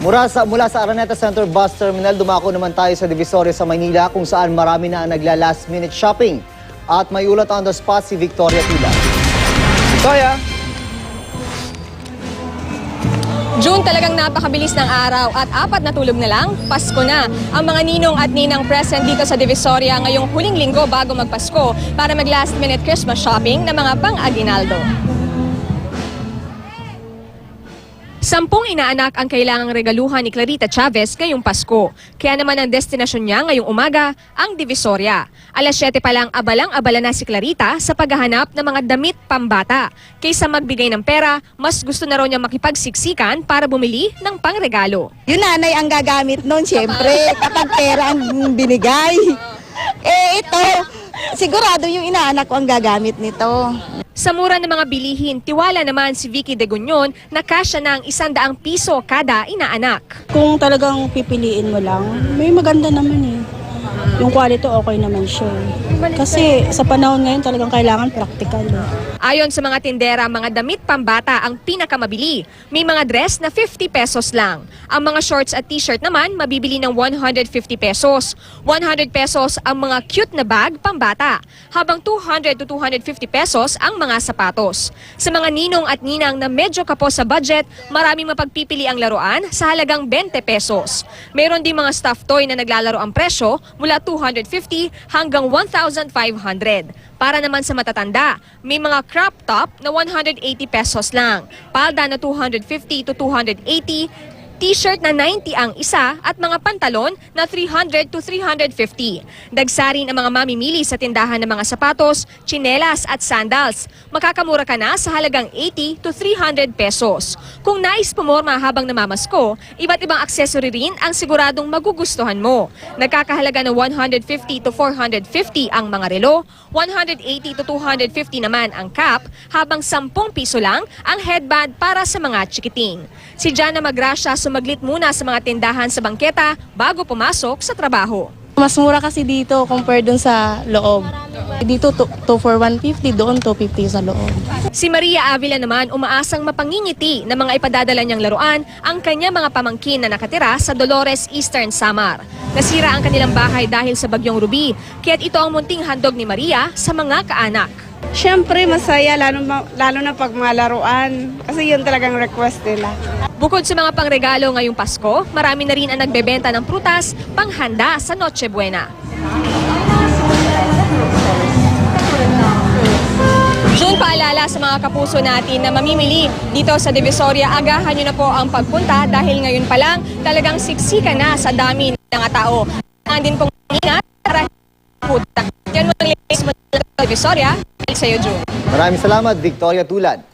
Mula sa Araneta Center Bus Terminal, dumako naman tayo sa Divisoria sa Maynila kung saan marami na ang nagla-last minute shopping. At may ulat on the spot si Victoria Tila. Victoria! June, talagang napakabilis ng araw at 4 na tulog na lang, Pasko na. Ang mga ninong at ninang present dito sa Divisoria ngayong huling linggo bago magpasko para mag-last minute Christmas shopping ng mga pang-aginaldo. 10 inaanak ang kailangang regaluhan ni Clarita Chavez ngayong Pasko. Kaya naman ang destinasyon niya ngayong umaga, ang Divisoria. Alas 7 pa lang abalang-abala na si Clarita sa paghahanap ng mga damit pambata. Kaysa magbigay ng pera, mas gusto na raw niya makipagsiksikan para bumili ng pangregalo. Yung nanay ang gagamit noon, siyempre, kapag pera ang binigay. Ito, sigurado yung inaanak ko ang gagamit nito. Sa mura ng mga bilihin, tiwala naman si Vicky De Gunyon na kasya ng 100 piso kada inaanak. Kung talagang pipiliin mo lang, may maganda naman eh. Yung quality okay naman siya. Kasi sa panahon ngayon talagang kailangan practical. Ayon sa mga tindera, mga damit pambata ang pinakamabili. May mga dress na 50 pesos lang. Ang mga shorts at t-shirt naman mabibili ng 150 pesos. 100 pesos ang mga cute na bag pambata. Habang 200 to 250 pesos ang mga sapatos. Sa mga ninong at ninang na medyo kapos sa budget, maraming mapagpipili ang laruan sa halagang 20 pesos. Meron din mga stuffed toy na naglalaro ang presyo mula 250 hanggang 1,500. Para naman sa matatanda, may mga crop top na 180 pesos lang, palda na 250 to 280, t-shirt na 90 ang isa at mga pantalon na 300 to 350. Dagsarin ang mga mamimili sa tindahan ng mga sapatos, tsinelas at sandals. Makakamura ka na sa halagang 80 to 300 pesos. Kung nais pumorma habang namamasko, iba't ibang accessory rin ang siguradong magugustuhan mo. Nagkakahalaga ng 150 to 450 ang mga relo, 180 to 250 naman ang cap, habang 10 piso lang ang headband para sa mga chikiting. Si Jana Magracia sumaglit muna sa mga tindahan sa bangketa bago pumasok sa trabaho. Mas mura kasi dito compare dun sa loob. Dito 2 for 150, doon 250 sa loob. Si Maria Avila naman umaasang mapangingiti na mga ipadadala niyang laruan ang kanya mga pamangkin na nakatira sa Dolores Eastern Samar. Nasira ang kanilang bahay dahil sa bagyong Ruby, kaya't ito ang munting handog ni Maria sa mga kaanak. Siyempre masaya, lalo na pag mga laruan, kasi yun talagang request nila. Bukod sa mga pangregalo ngayong Pasko, marami na rin ang nagbebenta ng prutas panghanda sa Noche Buena. June, paalala sa mga kapuso natin na mamimili dito sa Divisoria, agahan nyo na po ang pagpunta dahil ngayon pa lang talagang siksika na sa dami ng mga tao. Ang din pong ingat para puta. Yan mo lang sa Divisoria. Sa iyo, June. Maraming salamat, Victoria Tulad.